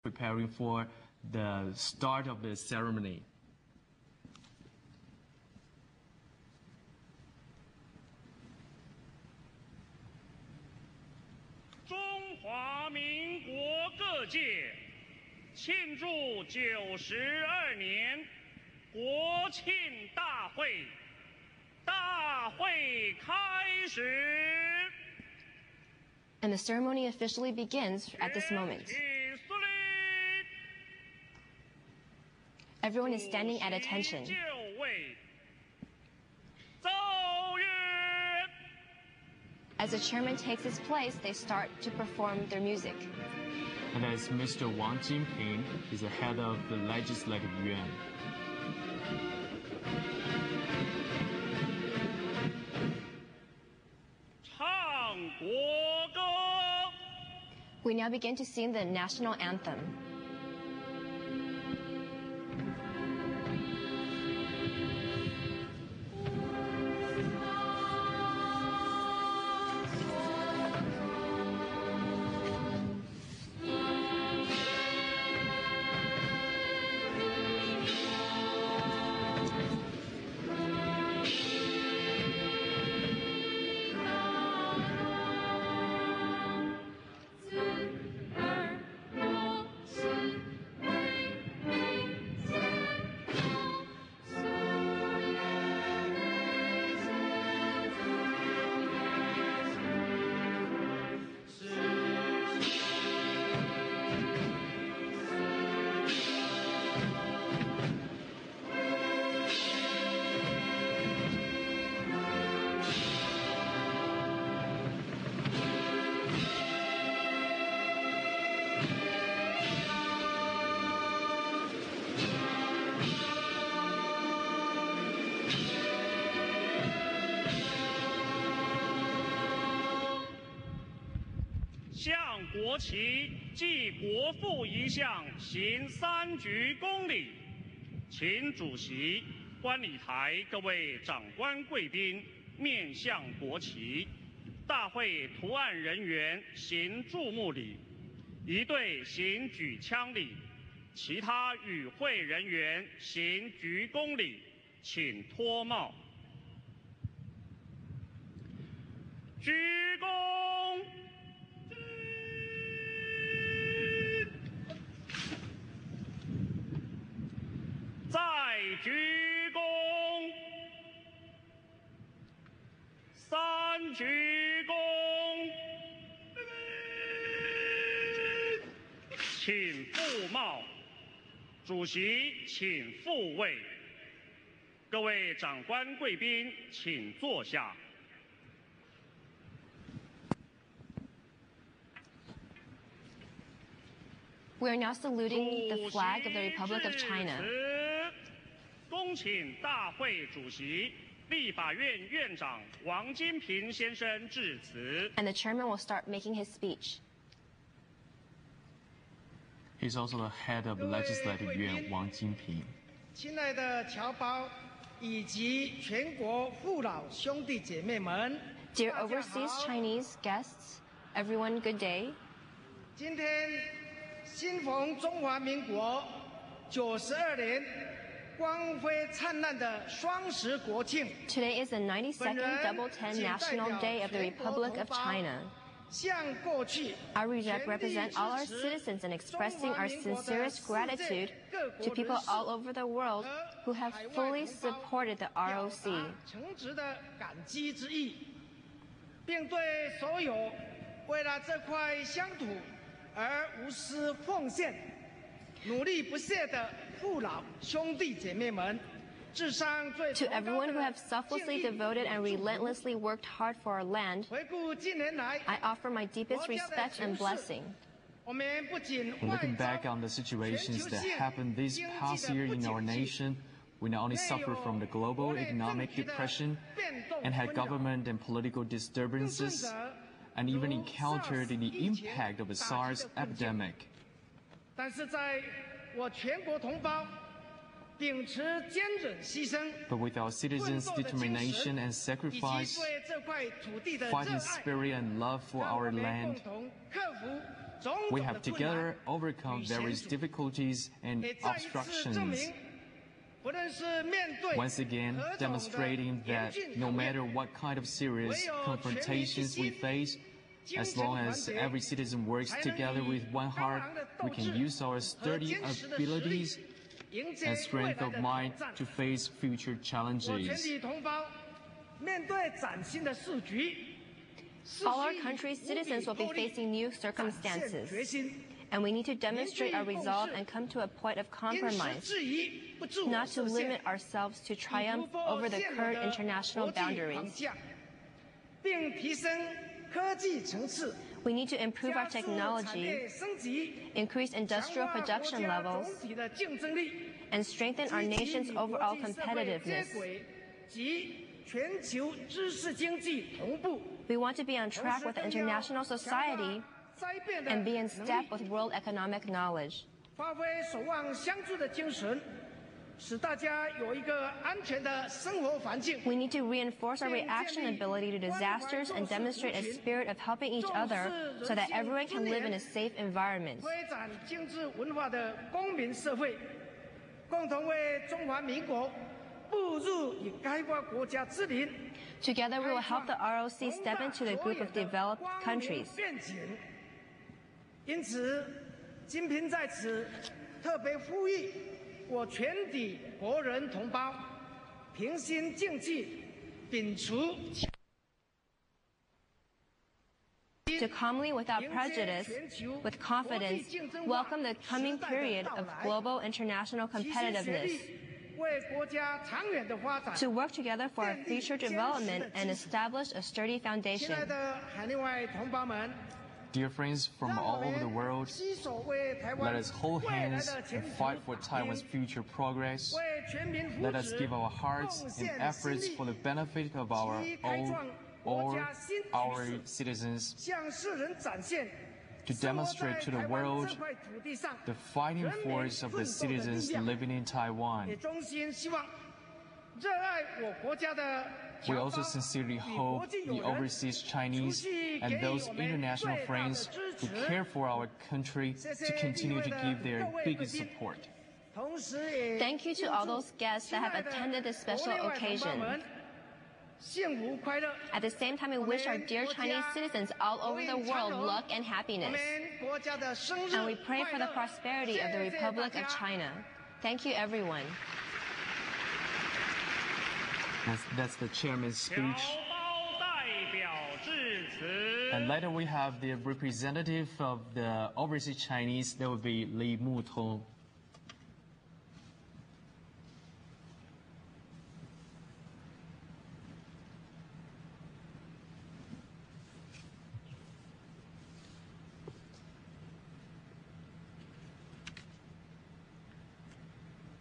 preparing for the start of the ceremony. 中华民国各界庆祝92年国庆大会，大会开始。 And the ceremony officially begins at this moment. Everyone is standing at attention. As the chairman takes his place, they start to perform their music. And as Mr. Wang Jinping is the head of the Legislative Yuan. We now begin to sing the national anthem.向国旗暨国父遗像行3鞠躬礼，请主席、观礼台各位长官贵宾面向国旗，大会图案人员行注目礼，一队行举枪礼，其他与会人员行鞠躬礼，请脱帽。鞠躬。 再鞠躬，3鞠躬，请复帽。主席请复位。各位长官贵宾，请坐下。 We are now saluting the flag of the Republic of China. 恭请大会主席、立法院院长王金平先生致辞。And the chairman will start making his speech. He's also the head of the Legislative Yuan, Wang Jinping. 亲爱的侨胞以及全国父老兄弟姐妹们 Dear overseas Chinese guests, everyone, good day. 今天新逢中华民国92年光辉灿烂的双十国庆。 Today is the 92nd Double 10 National Day of the Republic of China. 向过去 I represent all our citizens in expressing our sincerest gratitude to people all over the world who have fully supported the ROC. 诚挚的感激之意，并对所有为了这块乡土而无私奉献、努力不懈的父老兄弟姐妹们，致上最 To everyone who have selflessly devoted and relentlessly worked hard for our land, 回顾近年来， I offer my deepest respect and blessing. 我们不仅 Looking back on the situations that happened this past year in our nation, we not only suffered from the global economic depression and had government and political disturbances, and even encountered the impact of a SARS epidemic. 但是在我全国同胞秉持坚忍牺牲、 But with our citizens' determination and 以及 sacrifice, 对这块土地的热 fighting 爱， spirit and love for 让我 our 们 land, 共同克服 We have together overcome various difficulties and obstructions, once again demonstrating that no matter what kind of serious confrontations we face, as long as every citizen works together with one heart, we can use our sturdy abilities and strength of mind to face future challenges. All our country's citizens will be facing new circumstances, and we need to demonstrate our resolve and come to a point of compromise, not to limit ourselves to triumph over the current international boundaries. We need to improve our technology, increase industrial production levels, and strengthen our nation's overall competitiveness. We want to be on track with international society and be in step with world economic knowledge. We need to reinforce our reaction ability to disasters and demonstrate a spirit of helping each other so that everyone can live in a safe environment. Together, we will help the ROC step into the group of developed countries. 因此，今天在此特别呼吁我全体国人同胞平心静气，摒除。 To calmly, without prejudice, with confidence, welcome the coming period of global international competitiveness. To work together for our future development and establish a sturdy foundation. Dear friends from all over the world, let us hold hands and fight for Taiwan's future progress. Let us give our hearts and efforts for the benefit of our own or our citizens, to demonstrate to the world the fighting force of the citizens living in Taiwan. We also sincerely hope the overseas Chinese and those international friends who care for our country to continue to give their biggest support. Thank you to all those guests that have attended this special occasion. At the same time, we wish our dear Chinese citizens all over the world luck and happiness. And we pray for the prosperity of the Republic of China. Thank you, everyone. That's the chairman's speech. And later we have the representative of the overseas Chinese, that would be Li Mutong.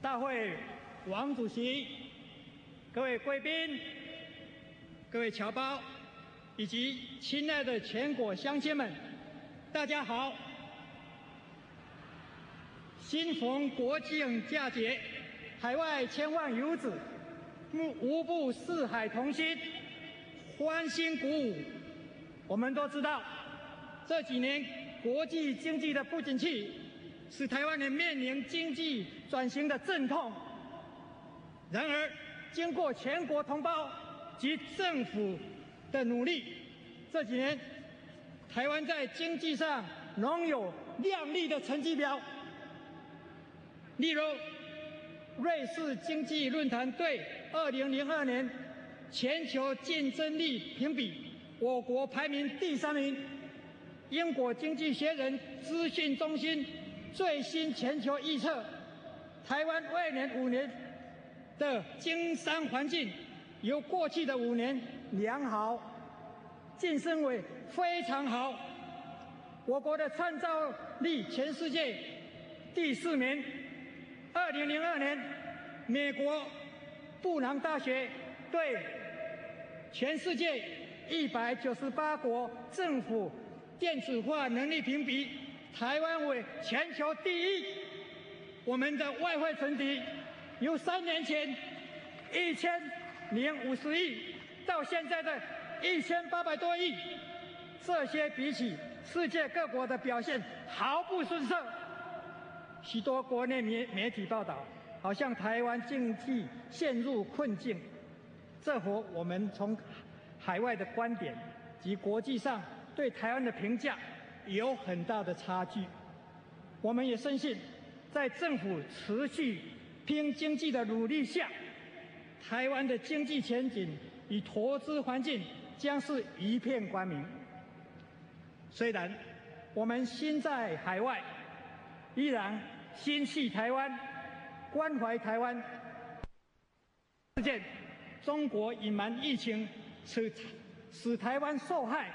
Da会 王主席、各位贵宾、各位侨胞以及亲爱的全国乡亲们，大家好！新逢国庆佳节，海外千万游子无不四海同心，欢欣鼓舞。我们都知道，这几年国际经济的不景气，使台湾人面临经济转型的阵痛。然而，经过全国同胞及政府的努力，这几年台湾在经济上仍有亮丽的成绩表。例如，瑞士经济论坛对2002年全球竞争力评比，我国排名第3名。英国经济学人资讯中心最新全球预测，台湾未来5年的经商环境由过去的5年良好晋升为非常好。我国的创造力全世界第4名。2002年，美国布朗大学对全世界198国政府电子化能力评比，台湾为全球第1。我们的外汇存底由3年前1050亿到现在的1800多亿，这些比起世界各国的表现毫不逊色。许多国内媒体报道，好像台湾经济陷入困境，这和我们从海外的观点及国际上对台湾的评价有很大的差距。我们也深信，在政府持续拼经济的努力下，台湾的经济前景与投资环境将是一片光明。虽然我们心在海外，依然心系台湾，关怀台湾。事件，中国隐瞒疫情，使台湾受害，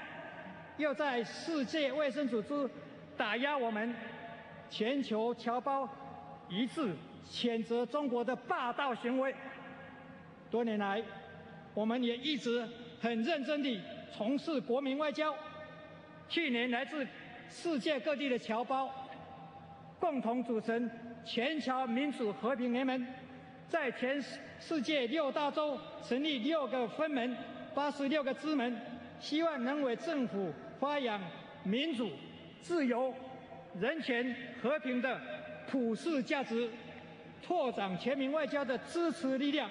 又在世界卫生组织打压我们，全球侨胞一致谴责中国的霸道行为。多年来，我们也一直很认真地从事国民外交。去年，来自世界各地的侨胞共同组成全侨民主和平联盟，在全世界6大洲成立6个分门、86个支门，希望能为政府发扬民主、自由、人权、和平的普世价值，拓展全民外交的支持力量。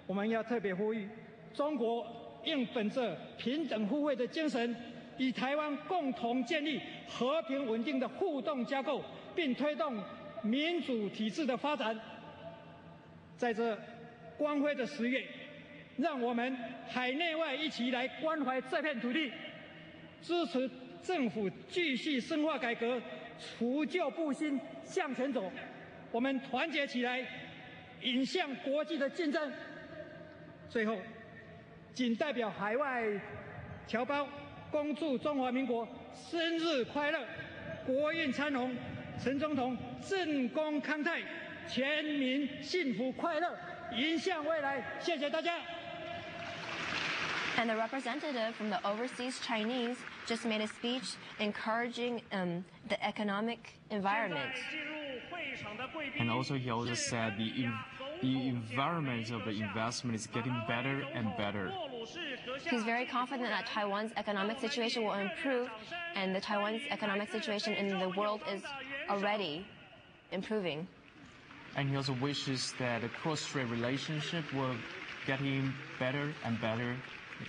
我们要特别呼吁，中国应本着平等互惠的精神，与台湾共同建立和平稳定的互动架构，并推动民主体制的发展。在这光辉的10月，让我们海内外一起来关怀这片土地，支持政府继续深化改革，除旧布新，向前走。我们团结起来，迎向国际的竞争。最后，仅代表海外侨胞恭祝中华民国生日快乐，国运昌隆，陈总统政功康泰，全民幸福快乐，迎向未来。谢谢大家。And the representative from the overseas Chinese just made a speech encouraging the economic environment. And also he also said the environment of the investment is getting better and better. He's very confident that Taiwan's economic situation will improve, and the Taiwan's economic situation in the world is already improving. And he also wishes that the cross-strait relationship will get him better and better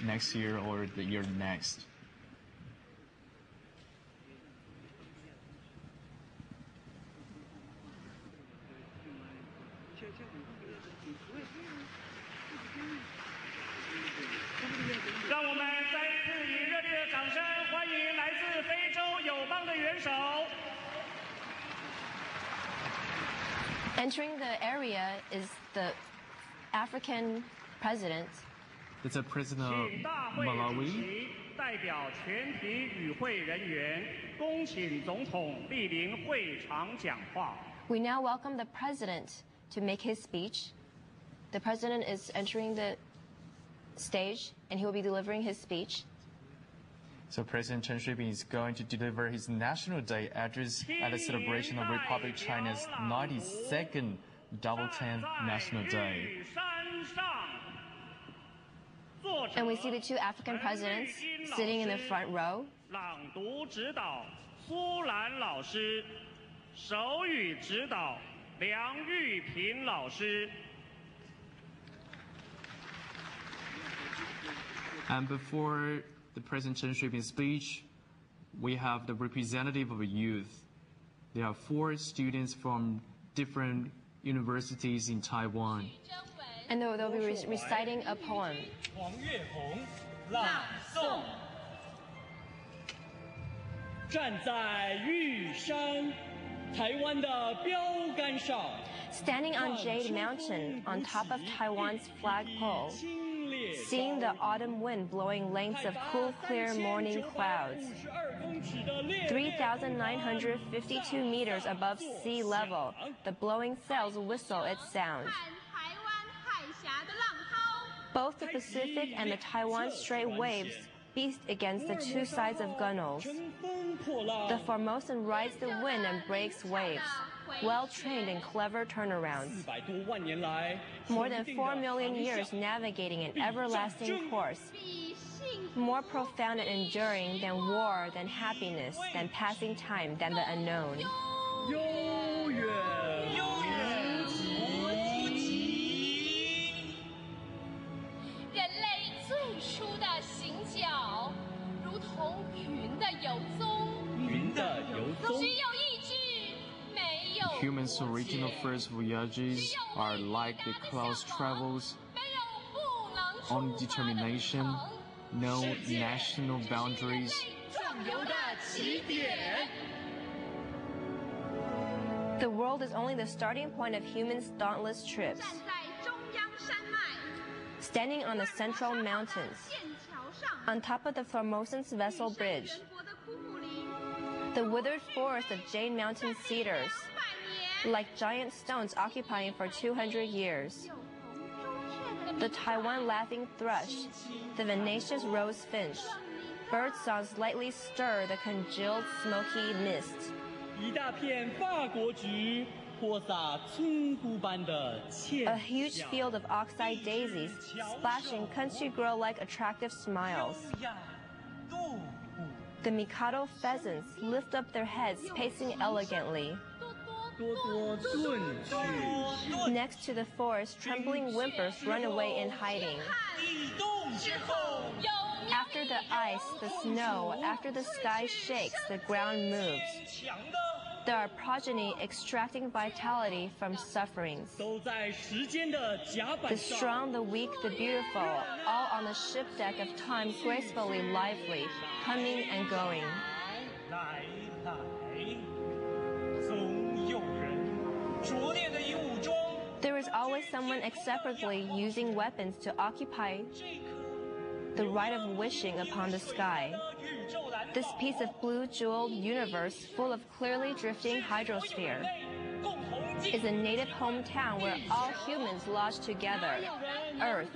next year or the year next. Entering the area is the African president. It's a president of Malawi. 代表全体与会人员，恭请总统莅临会场讲话。 We now welcome the president to make his speech. The president is entering the stage, and he will be delivering his speech. So President Chen Shui-bian is going to deliver his National Day address at the celebration of Republic of China's 92nd Double 10th National Day. And we see the 2 African presidents sitting in the front row. 朗读指导苏兰老师，手语指导梁玉平老师。 And before the President Chen Shui-bian's speech, we have the representative of youth. There are 4 students from different universities in Taiwan. And they'll be reciting a poem. 黄月红朗诵。站在玉山，台湾的标杆上。 Standing on Jade Mountain, on top of Taiwan's flagpole, seeing the autumn wind blowing lengths of cool, clear morning clouds. 3,952 meters above sea level, the blowing sails whistle its sound. Both the Pacific and the Taiwan Strait waves beat against the 2 sides of gunnels. The Formosan rides the wind and breaks waves, well-trained in clever turnarounds. More than 4 million years navigating an everlasting course. more profound and enduring than war, than happiness, than passing time, than the unknown. 悠远无极。人类最初的行脚，如同云的游踪。云的游踪。只有意志，没有。Humans' original first voyages are like the clouds travels, only determination, no national boundaries. 壮游的起点。 The world is only the starting point of humans' dauntless trips. 站在中央山脉， Standing on the central mountains, 剑桥上， on top of the Formosan's vessel bridge, 圆柏的枯木林， the withered forest of Jade Mountain cedars, 200年， like giant stones occupying for 200 years, 有红朱雀的 the Taiwan laughing thrush, the Venetia's rose finch, bird songs lightly stir the congealed smoky mist. 一大片法国菊，播撒村姑般的倩 A huge field of oxeye daisies, splashing country girl-like attractive smiles. The Mikado pheasants lift up their heads, pacing elegantly. 多多遁去。 Next to the forest, trembling whimpers run away in hiding. 地动之后， After the ice, the snow, after the sky shakes, the ground moves. 强的 There are progeny extracting vitality from sufferings. 都在时间的甲 The 板上。 strong, the weak, the beautiful, all on the ship deck of time, gracefully lively, coming and going. 来来，总有人拙劣的以武装 There is always someone execrably using weapons to occupy the right of wishing upon the sky. 宇宙蓝 This piece of blue jeweled universe full of clearly drifting hydrosphere 共同 is a native hometown where all humans lodge together. Earth.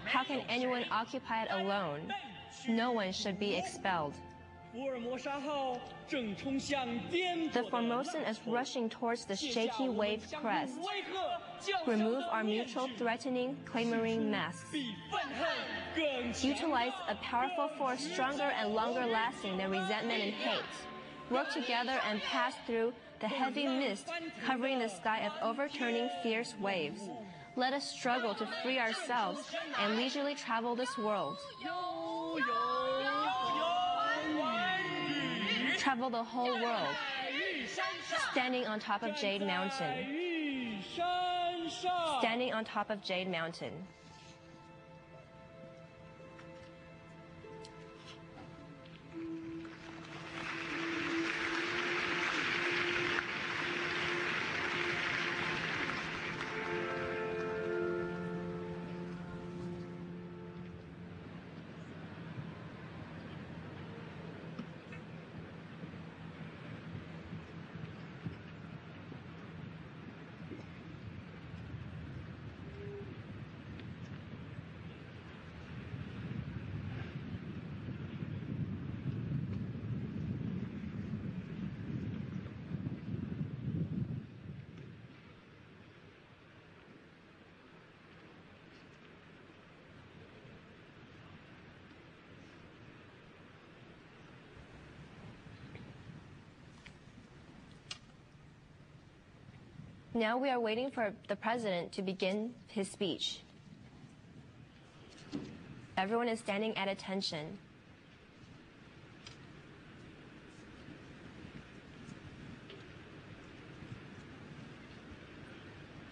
How can anyone occupy it alone? No one should be expelled. 福尔摩沙号正冲向颠 The 簸的 Formosan is rushing towards the shaky wave crest. 威吓降 Remove our mutual threatening, clamoring masks. 比愤恨更强 Utilize a powerful force stronger and longer lasting than resentment and hate. Work together and pass through the heavy mist covering the sky of overturning fierce waves. Let us struggle to free ourselves and leisurely travel this world. Travel the whole world, standing on top of Jade Mountain. 玉山上 Standing on top of Jade Mountain. Now we are waiting for the president to begin his speech. Everyone is standing at attention.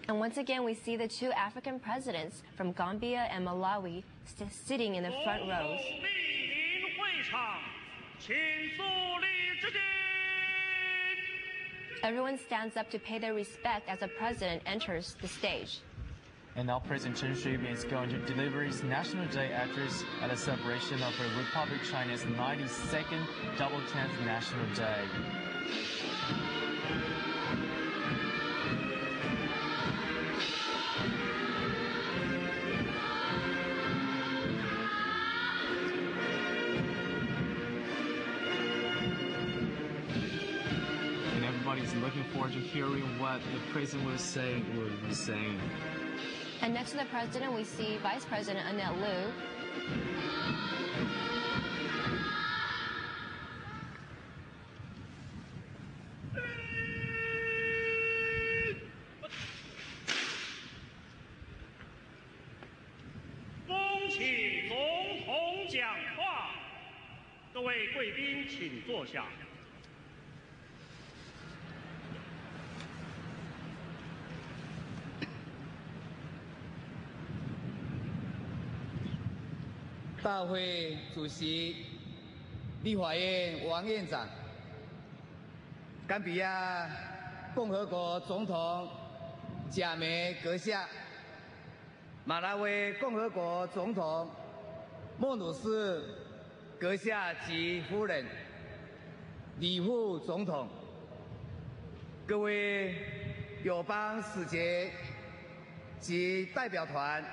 And once again, we see the two African presidents from Gambia and Malawi sitting in the front rows. 莅临会场，请肃立之敬。 Everyone stands up to pay their respect as the president enters the stage. And now President Chen Shui-bian is going to deliver his National Day address at the celebration of the Republic of China's 92nd Double 10th National Day. And everybody's looking forward to hearing what the president will be saying. And next to the president, we see Vice President Annette Lu 请总统讲话，各位贵宾请坐下。大会主席、立法院王院长、甘比亚共和国总统贾梅阁下、马拉维共和国总统莫努斯阁下及夫人、李副总统、各位友邦使节及代表团、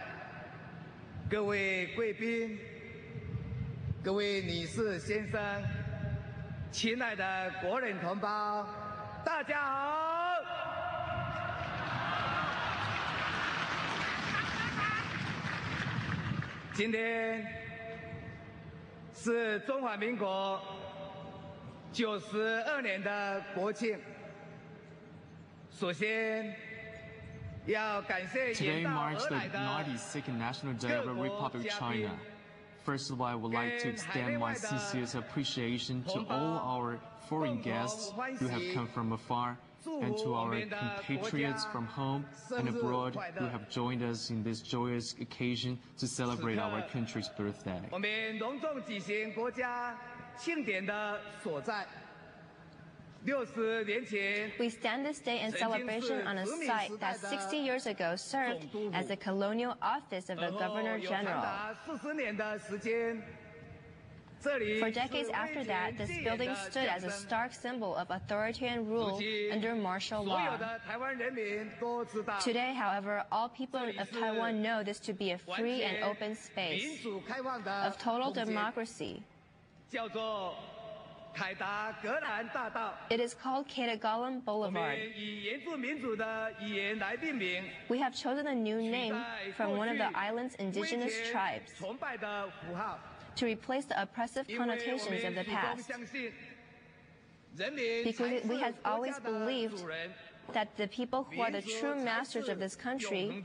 各位贵宾、各位女士、先生，亲爱的国人同胞，大家好！今天是中华民国92年的国庆。首先，要感谢 Today 远道 marks 而 the 来的 92nd National Day of the Republic of China. First of all, I would like to extend my sincerest appreciation to all our foreign guests who have come from afar, and to our compatriots from home and abroad who have joined us in this joyous occasion to celebrate our country's birthday. 我们隆重举行国家庆典的所在。60年前 We stand this day in celebration on a site that 60 years ago served as the colonial office of the Governor General. 40年的时间。For decades after that, this building stood as a stark symbol of authoritarian rule under martial law. Today, however, all people of Taiwan know this to be a free and open space of total democracy. It is called Ketagalan Boulevard. We have chosen a new name from one of the island's indigenous tribes to replace the oppressive connotations of the past. Because we have always believed that the people who are the true masters of this country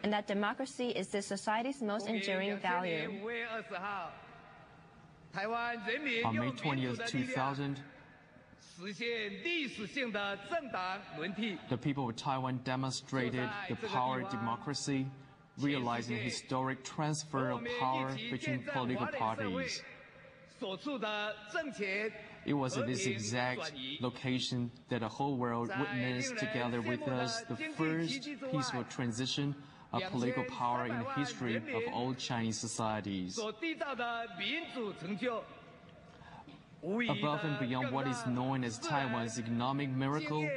and that democracy is the society's most enduring value. On May 20th, 2000, the people of Taiwan demonstrated the power of democracy, realizing historic transfer of power between political parties. It was at this exact location that the whole world witnessed together with us the first peaceful transition of political power in the history of all Chinese societies. Above and beyond what is known as Taiwan's economic miracle,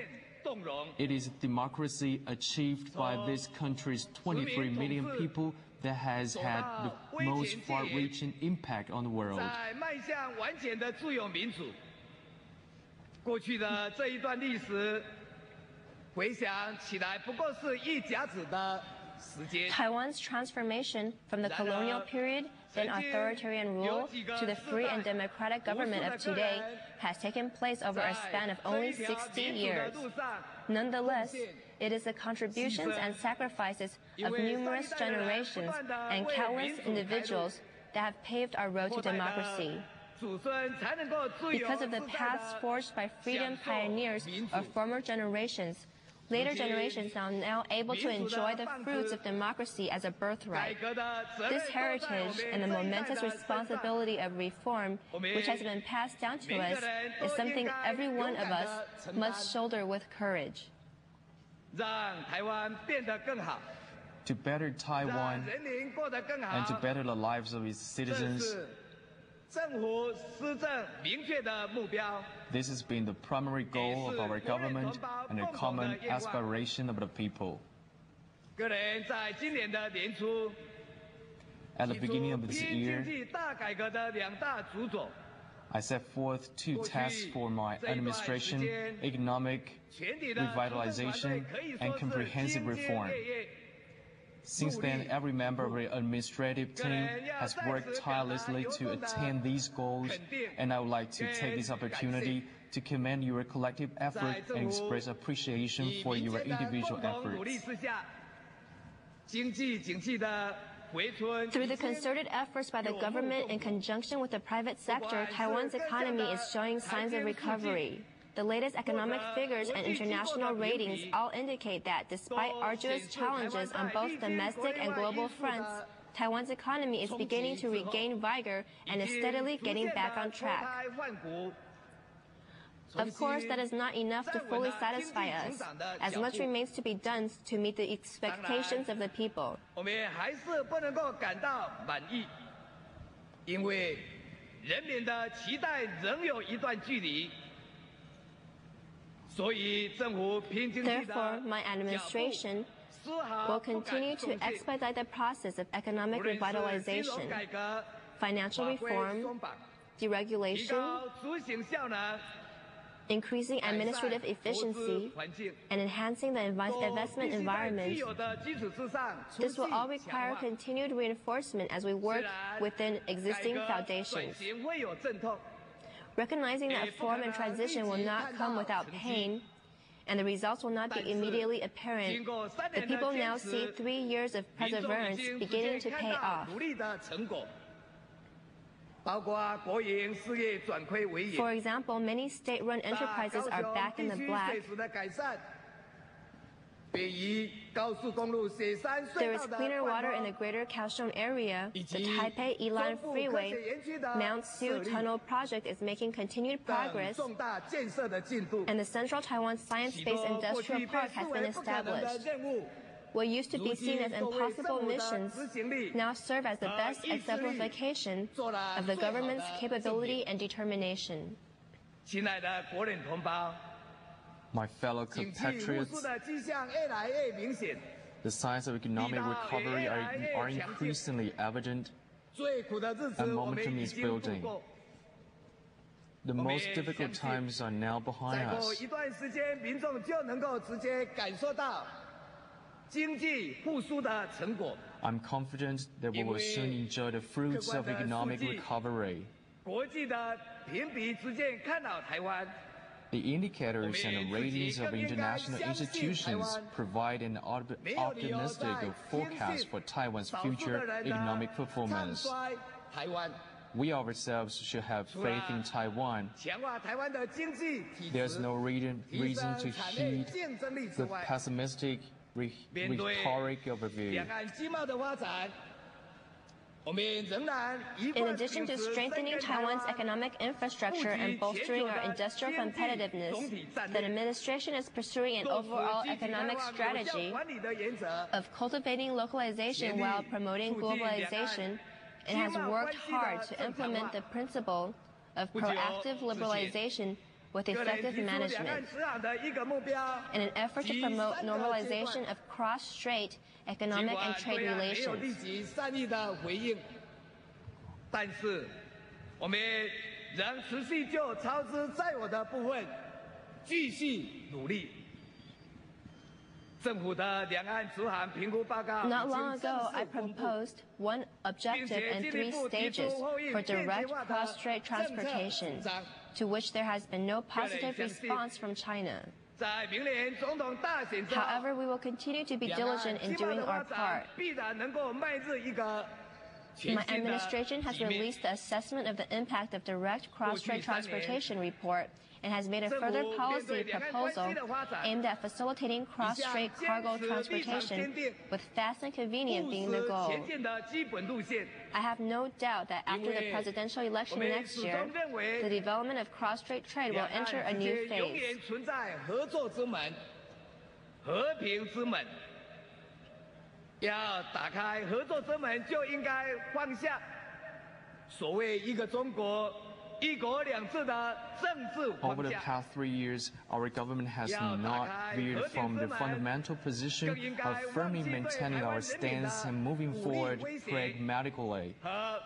it is democracy achieved by this country's 23 million people that has had the most far-reaching impact on the world. Taiwan's transformation from the colonial period, then authoritarian rule, to the free and democratic government of today has taken place over a span of only 60 years. Nonetheless, it is the contributions and sacrifices of numerous generations and countless individuals that have paved our road to democracy. Because of the paths forged by freedom pioneers of former generations, later generations are now able to enjoy the fruits of democracy as a birthright. This heritage and the momentous responsibility of reform, which has been passed down to us, is something every one of us must shoulder with courage. To better Taiwan and to better the lives of its citizens, this has been the primary goal of our government and a common aspiration of the people. At the beginning of this year, I set forth two tasks for my administration: economic revitalization and comprehensive reform. Since then, every member of the administrative team has worked tirelessly to attain these goals, and I would like to take this opportunity to commend your collective effort and express appreciation for your individual efforts. Through the concerted efforts by the government in conjunction with the private sector, Taiwan's economy is showing signs of recovery. The latest economic figures and international ratings all indicate that despite arduous challenges on both domestic and global fronts, Taiwan's economy is beginning to regain vigor and is steadily getting back on track. Of course, that is not enough to fully satisfy us, as much remains to be done to meet the expectations of the people. Therefore, my administration will continue to expedite the process of economic revitalization, financial reform, deregulation, increasing administrative efficiency, and enhancing the investment environment. This will all require continued reinforcement as we work within existing foundations. Recognizing that reform and transition will not come without pain, and the results will not be immediately apparent, the people now see 3 years of perseverance beginning to pay off. For example, many state-run enterprises are back in the black. There is cleaner water in the greater Kaohsiung area. The Taipei-Yilan Freeway Mount Su Tunnel project is making continued progress, and the Central Taiwan Science-Based Industrial Park has been established. What used to be seen as impossible missions now serve as the best exemplification of the government's capability and determination. My fellow compatriots, the signs of economic recovery are increasingly evident, and momentum is building. The most difficult times are now behind us. I'm confident that we will soon enjoy the fruits of economic recovery. The indicators and the ratings of international institutions provide an optimistic forecast for Taiwan's future economic performance. We ourselves should have faith in Taiwan. There's no reason to heed the pessimistic rhetoric overview. In addition to strengthening Taiwan's economic infrastructure and bolstering our industrial competitiveness, the administration is pursuing an overall economic strategy of cultivating localization while promoting globalization, and has worked hard to implement the principle of proactive liberalization with effective management. In an effort to promote normalization of cross-strait economic and trade relations. Not long ago, I proposed 1 objective and 3 stages for direct cross-strait transportation, to which there has been no positive response from China. However, we will continue to be diligent in doing our part. My administration has released the assessment of the impact of direct cross-strait transportation report and has made a further policy proposal aimed at facilitating cross-strait cargo transportation, with fast and convenient being the goal. I have no doubt that after the presidential election next year, the development of cross-strait trade will enter a new phase. Over the past 3 years, our government has not veered from the fundamental position of firmly maintaining our stance and moving forward pragmatically.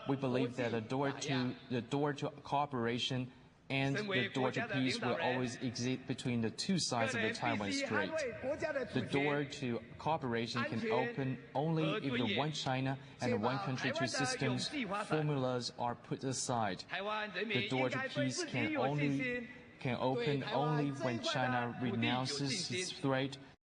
We believe that the door to cooperation and the door to peace will always exist between the two sides of the Taiwan Strait. The door to cooperation can open only if the one China and one country, two systems formulas are put aside. The door to peace can open only when China renounces its threat